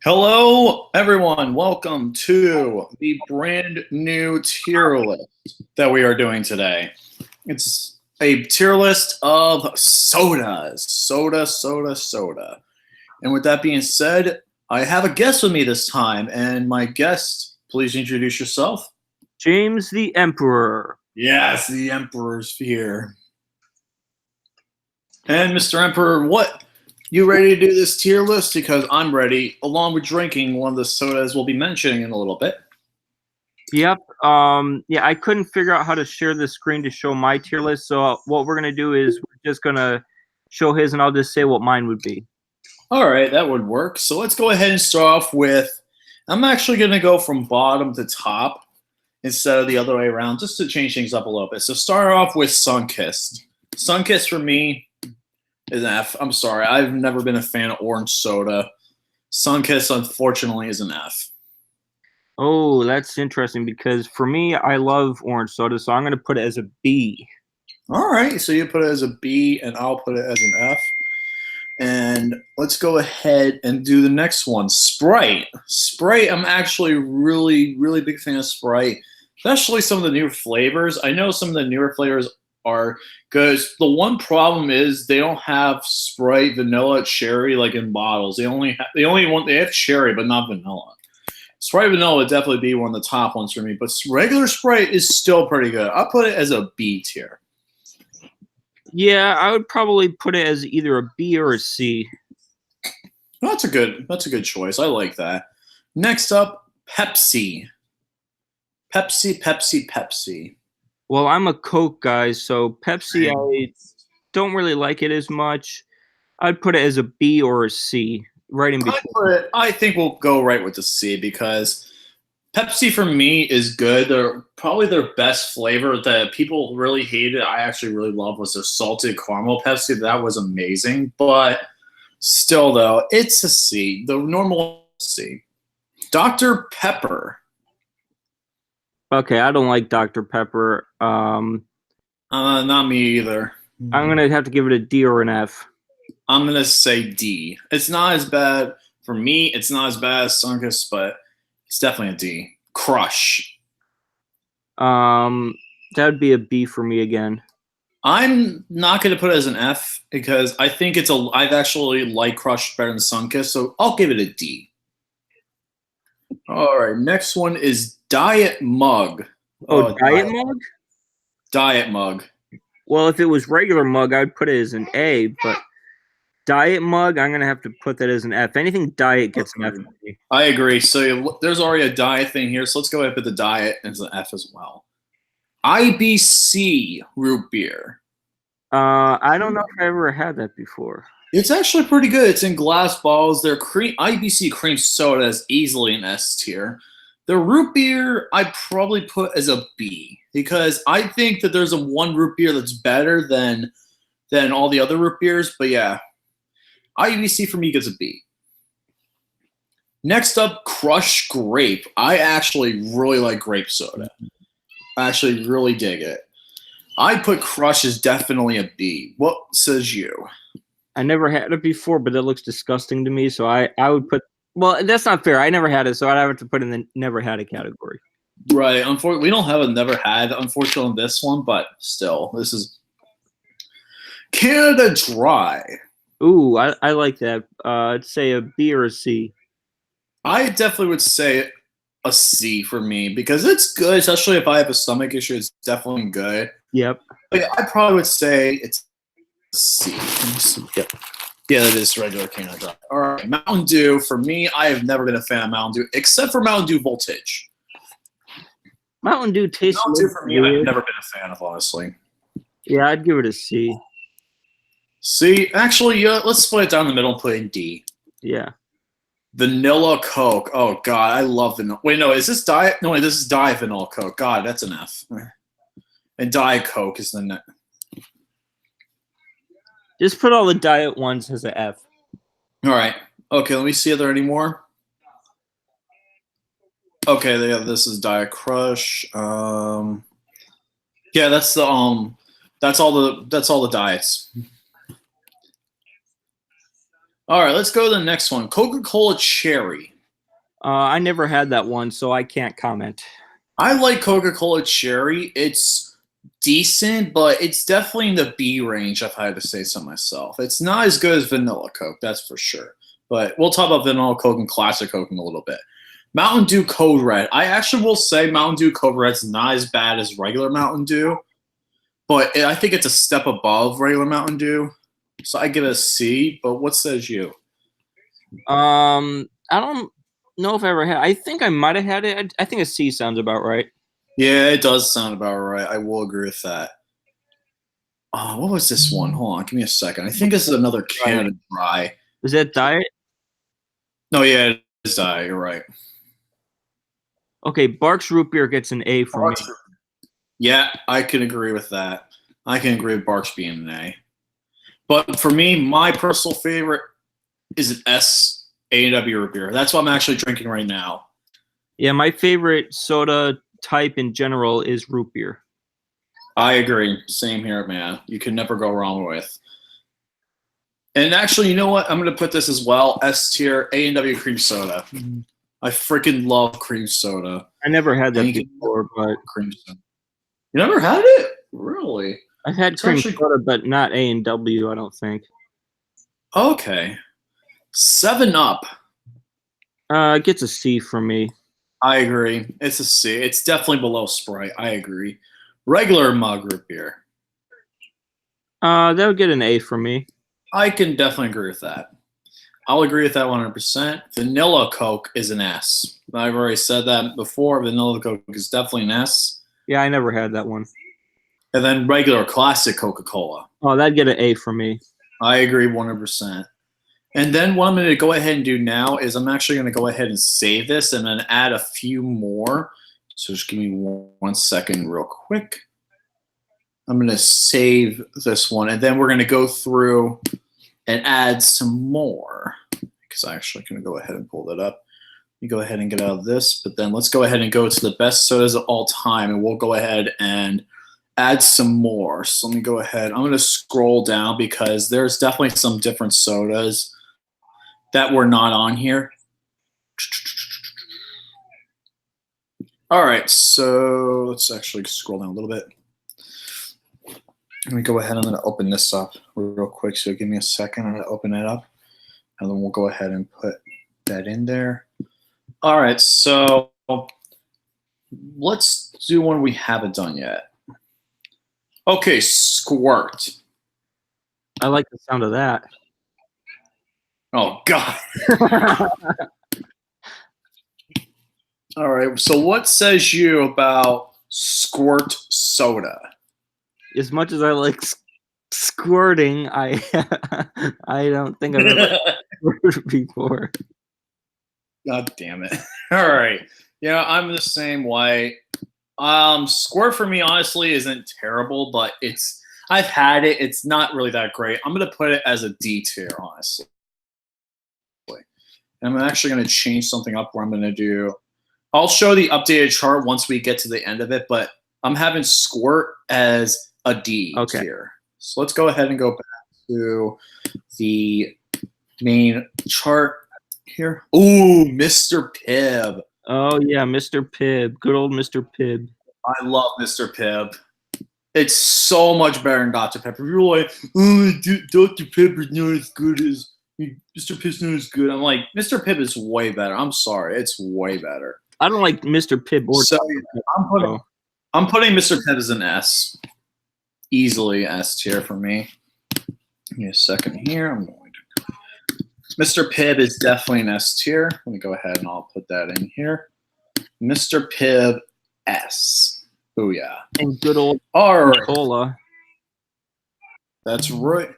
Hello, everyone. Welcome to the brand new tier list that we are doing today. It's a tier list of sodas. Soda. And with that being said, I have a guest with me this time. And my guest, please introduce yourself. James the Emperor. Yes, the Emperor's here. And Mr. Emperor, what? You ready to do this tier list? Because I'm ready, along with drinking one of the sodas we'll be mentioning in a little bit. Yep. Yeah, I couldn't figure out how to share the screen to show my tier list. So what we're gonna do is we're just gonna show his, and I'll just say what mine would be. All right, that would work. So let's go ahead and start off with. I'm actually going to go from bottom to top instead of the other way around, just to change things up a little bit. So start off with Sunkist. Sunkist for me is an F. I'm sorry, I've never been a fan of orange soda. Sunkist, unfortunately, is an F. Oh, that's interesting because for me, I love orange soda, so I'm gonna put it as a B. All right, so you put it as a B, and I'll put it as an F. And let's go ahead and do the next one, Sprite. Sprite, I'm actually really big fan of Sprite, especially some of the newer flavors. I know some of the newer flavors are good. The one problem is they don't have Sprite vanilla cherry like in bottles. They have cherry but not vanilla. Sprite vanilla would definitely be one of the top ones for me, but regular Sprite is still pretty good. I'll put it as a B tier. Yeah, I would probably put it as either a B or a C. Well, that's a good choice. I like that. Next up, Pepsi. Pepsi. Well, I'm a Coke guy, so Pepsi, I don't really like it as much. I'd put it as a B or a C, right in between. I think we'll go right with the C because Pepsi for me is good. They're probably their best flavor that people really hated. I actually really love was their salted caramel Pepsi. That was amazing, but still though, it's a C. The normal C. Dr. Pepper. Okay, I don't like Dr. Pepper. Not me either. I'm gonna have to give it a D or an F. I'm gonna say D. It's not as bad for me. It's not as bad as Sunkist, but it's definitely a D. Crush. That'd be a B for me again. I'm not gonna put it as an F because I think I've actually liked Crush better than Sunkist, so I'll give it a D. All right, next one is Diet Mug. Oh, Diet Mug? Diet Mug. Well, if it was regular mug, I'd put it as an A, but Diet Mug, I'm gonna have to put that as an F. Anything Diet gets an F for me. I agree. So there's already a Diet thing here, so let's go ahead and put the Diet as an F as well. IBC root beer. I don't know if I ever had that before. It's actually pretty good. It's in glass bottles. Their IBC cream soda is easily an S tier. The root beer I probably put as a B because I think that there's one root beer that's better than all the other root beers. But yeah, IBC for me gets a B. Next up, Crush Grape. I actually really like grape soda. I actually really dig it. I put Crush as definitely a B. What says you? I never had it before, but it looks disgusting to me. So I would put. Well, that's not fair. I never had it, so I'd have to put in the never had it category. Right. Unfortunately, we don't have a never had, unfortunately, on this one, but still, this is Canada Dry. Ooh, I like that. I'd say a B or a C. I definitely would say a C for me because it's good, especially if I have a stomach issue. It's definitely good. Yep. But I probably would say it's a C. Yep. Yeah, that is regular Canada Dry. All right, Mountain Dew. For me, I have never been a fan of Mountain Dew, except for Mountain Dew Voltage. Mountain Dew tastes Mountain Dew for me, I've never been a fan of, honestly. Yeah, I'd give it a C. C? Actually, yeah, let's split it down the middle and put it in D. Yeah. Vanilla Coke. Oh, God, I love vanilla. Wait, no, is this Diet? No, wait, this is Diet Vanilla Coke. God, that's an F. And Diet Coke is the next. Just put all the Diet ones as an F. All right. Okay, let me see. Are there any more? Okay, this is Diet Crush. Yeah, that's the that's all the diets. All right, let's go to the next one. Coca-Cola Cherry. I never had that one, so I can't comment. I like Coca-Cola Cherry. It's decent, but it's definitely in the B range, if I had to say so myself. It's not as good as Vanilla Coke, that's for sure. But we'll talk about Vanilla Coke and Classic Coke in a little bit. Mountain Dew Code Red. I actually will say Mountain Dew Code Red's not as bad as regular Mountain Dew, but I think it's a step above regular Mountain Dew. So I give it a C, but what says you? I don't know if I ever had. I think I might have had it. I think a C sounds about right. Yeah, it does sound about right. I will agree with that. Oh, what was this one? Hold on, give me a second. I think this is another Canada Dry. Is that diet? No, yeah, it is Dry. You're right. Okay, Barks Root Beer gets an A for me. Yeah, I can agree with that. I can agree with Barks being an A. But for me, my personal favorite is an S, A&W Root Beer. That's what I'm actually drinking right now. Yeah, my favorite soda type in general is root beer. I agree. Same here, man. You can never go wrong with. And actually, you know what? I'm going to put this as well. S tier, A&W cream soda. I freaking love cream soda. I never had that before, but cream soda. You never had it? Really? I've had cream soda, but not A&W, I don't think. Okay. 7-Up. It gets a C from me. I agree. It's a C. It's definitely below Sprite. I agree. Regular mug root beer. That would get an A from me. I can definitely agree with that. I'll agree with that 100%. Vanilla Coke is an S. I've already said that before. Vanilla Coke is definitely an S. Yeah, I never had that one. And then regular classic Coca-Cola. Oh, that'd get an A from me. I agree 100%. And then what I'm going to go ahead and do now is I'm actually going to go ahead and save this and then add a few more. So just give me 1 second real quick. I'm going to save this one, and then we're going to go through and add some more because I'm actually going to go ahead and pull that up. Let me go ahead and get out of this, but then let's go ahead and go to the best sodas of all time, and we'll go ahead and add some more. So let me go ahead. I'm going to scroll down because there's definitely some different sodas that were not on here. All right, so let's actually scroll down a little bit. Let me go ahead. I'm going to open this up real quick. So give me a second. I'm going to open it up, and then we'll go ahead and put that in there. All right, so let's do one we haven't done yet. Okay, Squirt. I like the sound of that. Oh, God. All right, so what says you about Squirt soda? As much as I like squirting, I don't think I've ever squirted before. God damn it. All right. Yeah, I'm the same way. Squirt for me, honestly, isn't terrible, but I've had it. It's not really that great. I'm going to put it as a D tier, honestly. And I'm actually going to change something up where I'm going to do – I'll show the updated chart once we get to the end of it, but I'm having Squirt as a D tier. So let's go ahead and go back to the main chart here. Ooh, Mr. Pibb. Oh, yeah, Mr. Pibb. Good old Mr. Pibb. I love Mr. Pibb. It's so much better than Dr. Pepper. You're like, oh, Dr. Pepper's not as good as Mr. Pibb's not as good. I'm like, Mr. Pibb is way better. I'm sorry. It's way better. I don't like Mr. Pibb or so I'm putting Mr. Pibb as an S. Easily S tier for me. Give me a second here. I'm going to. Mr. Pibb is definitely an S tier. Let me go ahead and I'll put that in here. Mr. Pibb S. Booyah. And good old Cola. That's right.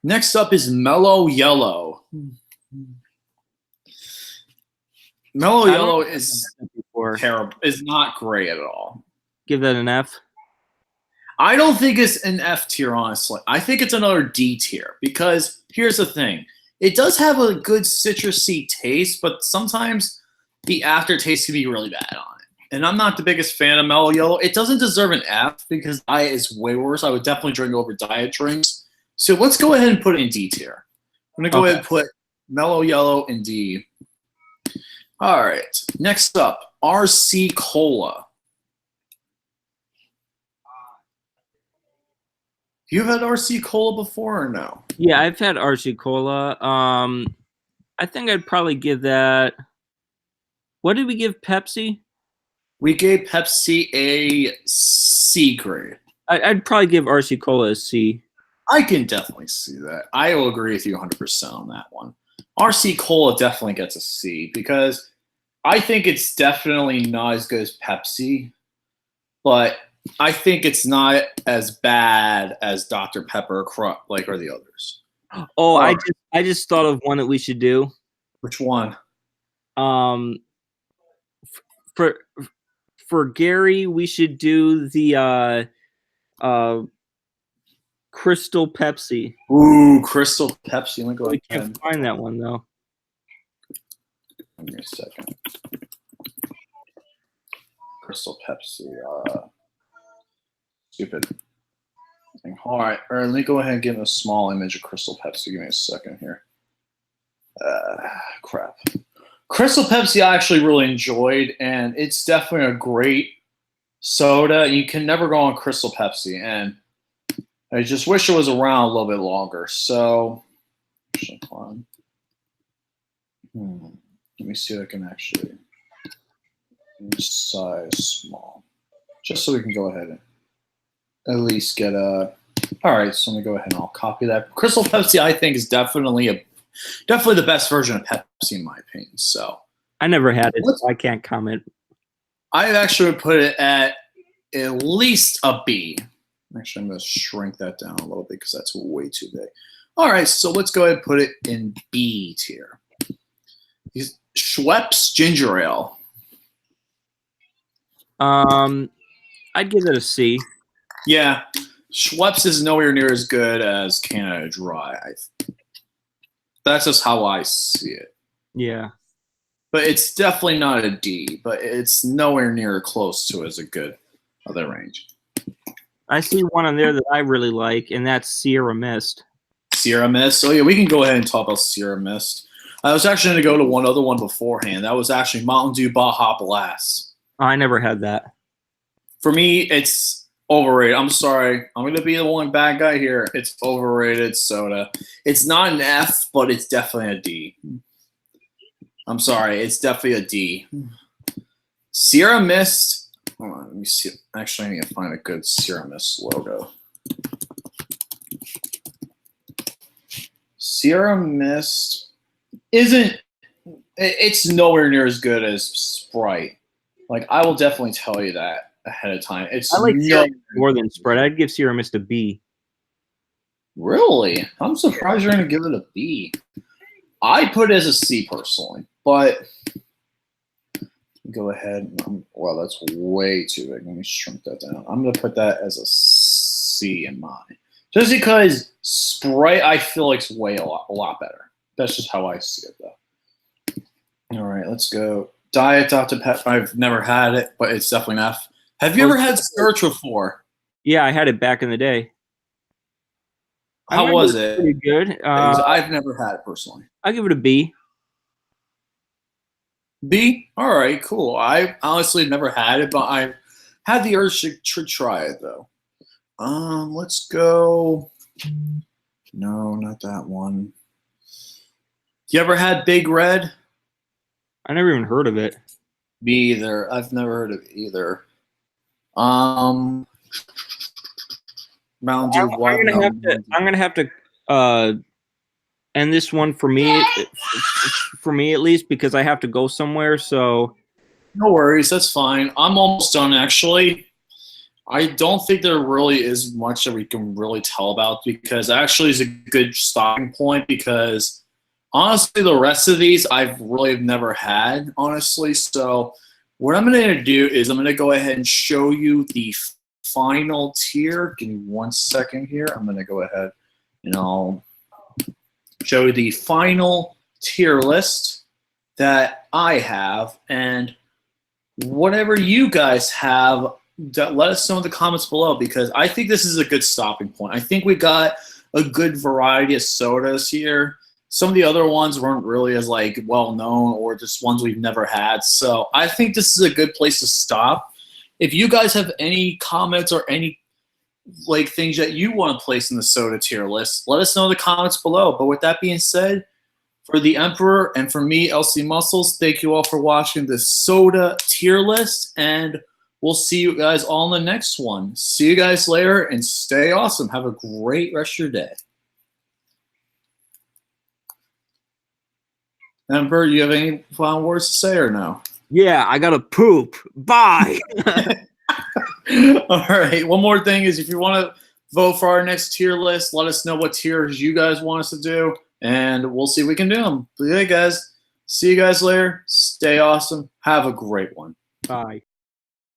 Next up is Mello Yello. Mello Yello is terrible. Is not great at all. Give that an F. I don't think it's an F tier, honestly. I think it's another D tier because here's the thing. It does have a good citrusy taste, but sometimes the aftertaste can be really bad on it. And I'm not the biggest fan of Mello Yello. It doesn't deserve an F because diet is way worse. I would definitely drink over diet drinks. So let's go ahead and put it in D tier. I'm going to go ahead and put Mello Yello in D. All right. Next up, RC Cola. You've had RC Cola before or no? Yeah, I've had RC Cola. I think I'd probably give that. What did we give Pepsi? We gave Pepsi a C grade. I'd probably give RC Cola a C. I can definitely see that. I will agree with you 100% on that one. RC Cola definitely gets a C because I think it's definitely not as good as Pepsi, but I think it's not as bad as Dr. Pepper or the others. Oh, I just thought of one that we should do. Which one? Um, for Gary, we should do the Crystal Pepsi. Ooh, Crystal Pepsi. Let me go We ahead. can't find that one though. Give me a second. Crystal Pepsi. Stupid. All right. All right. Let me go ahead and give a small image of Crystal Pepsi. Give me a second here. Crap. Crystal Pepsi I actually really enjoyed, and it's definitely a great soda. And you can never go on Crystal Pepsi, and I just wish it was around a little bit longer. So, let me see if I can actually size small, just so we can go ahead and at least get a. All right, so let me go ahead and I'll copy that. Crystal Pepsi, I think, is definitely the best version of Pepsi in my opinion. So I never had it, so I can't comment. I actually would put it at least a B. Actually, I'm going to shrink that down a little bit because that's way too big. All right, so let's go ahead and put it in B tier. Schweppes Ginger Ale. I'd give it a C. Yeah, Schweppes is nowhere near as good as Canada Dry. That's just how I see it. Yeah. But it's definitely not a D, but it's nowhere near close to as a good other range. I see one on there that I really like, and that's Sierra Mist. Sierra Mist. So yeah, we can go ahead and talk about Sierra Mist. I was actually going to go to one other one beforehand. That was actually Mountain Dew Baja Blast. I never had that. For me, it's overrated. I'm sorry. I'm going to be the one bad guy here. It's overrated soda. It's not an F, but it's definitely a D. I'm sorry. It's definitely a D. Sierra Mist. Hold on, let me see. Actually, I need to find a good Sierra Mist logo. Sierra Mist it's nowhere near as good as Sprite. Like, I will definitely tell you that ahead of time. I like Sierra more than Sprite. I'd give Sierra Mist a B. Really? I'm surprised you're going to give it a B. I put it as a C personally, but go ahead. Well, that's way too big. Let me shrink that down. I'm going to put that as a C in mine. Just because Sprite, I feel like, is a lot better. That's just how I see it, though. All right, let's go. Diet Dr. Pepper. I've never had it, but it's definitely an F. Have you ever had Surge before? Yeah, I had it back in the day. How was it? Pretty good. I've never had it personally. I'll give it a B. B? All right, cool. I honestly never had it, but I had the urge to try it, though. Let's go. No, not that one. You ever had Big Red? I never even heard of it. Me either. I've never heard of it either. Mountain Dew. I'm gonna have to end this one for me at least, because I have to go somewhere. So no worries, that's fine. I'm almost done actually. I don't think there really is much that we can really tell about, because actually is a good starting point, because honestly the rest of these I've really never had, honestly. So what I'm going to do is I'm going to go ahead and show you the final tier. Give me 1 second here. I'm going to go ahead and I'll show you the final tier list that I have, and whatever you guys have, let us know in the comments below, because I think this is a good stopping point. I think we got a good variety of sodas here some of the other ones weren't really as like well known or just ones we've never had. So I think this is a good place to stop. If you guys have any comments or any like things that you want to place in the soda tier list, let us know in the comments below. But with that being said, for the Emperor and for me, LC Muscles, thank you all for watching this soda tier list, and we'll see you guys all in the next one. See you guys later, and stay awesome. Have a great rest of your day. Emperor, you have any final words to say or no? Yeah, I gotta poop. Bye. All right. One more thing is if you want to vote for our next tier list, let us know what tiers you guys want us to do, and we'll see if we can do them. But hey, guys, see you guys later. Stay awesome. Have a great one. Bye.